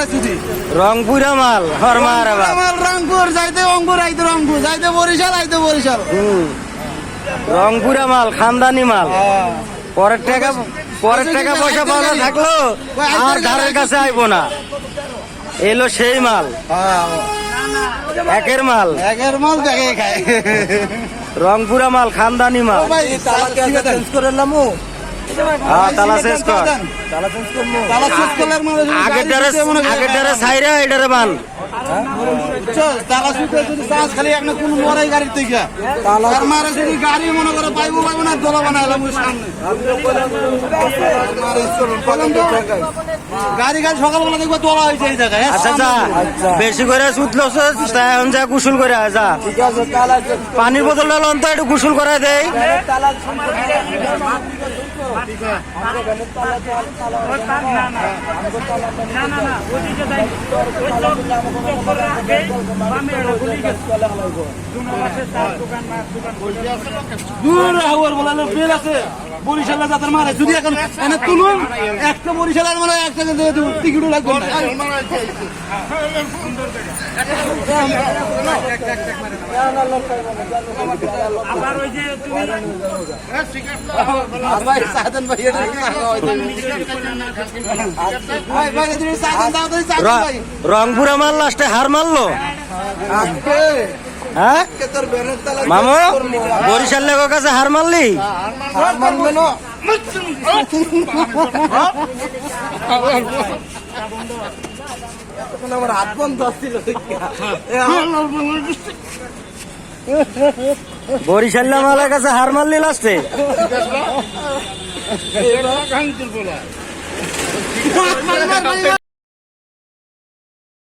মারে চুরি রংপুরা মাল হরমার মাল রংপুর যাইতে রংপুর আইতে রংপুর যাইতে বরিশাল আইতে বরিশাল রংপুরা মাল খানদানি মাল পরের টাকা পয়সা পাওয়া থাকলো আর ধারের কাছে আইবো না এলো সেই মাল একের মাল দেখে খায় রংপুরা মাল খানদানি মাল চেঞ্জ করে এলাম তালা শেষ কর তালা চেঞ্জ করলে আগের ডারে সাইরা এটারে বান তালা শুতে যদি চাষ খালি একটা কোন মরাই গাড়ির থেকে তার মারে যদি গাড়ি মনে করে পাইবো না দোলা বানাইলাম সামনে গাড়ি সকালবেলা দেখবো তোলা হয়েছে এই জায়গায় আচ্ছা বেশি করে সুতলো এখন যা গোসল করে যা পানির বোতলটা লন তো একটু গোসল করে দেয় বরিশালে যাদের মারে যদি এখন এনে তুলুন একটা বরিশালের মানে একটা টিকিটও লাগবে না রংপুরা মাল লাস্টে হার মারলো হ্যাঁ মামু বরিশাল লেগো কাছে হার মারলি আমার হাত বন্ধ ছিল বরিশাল মালের কাছে হার মারলি লাস্টে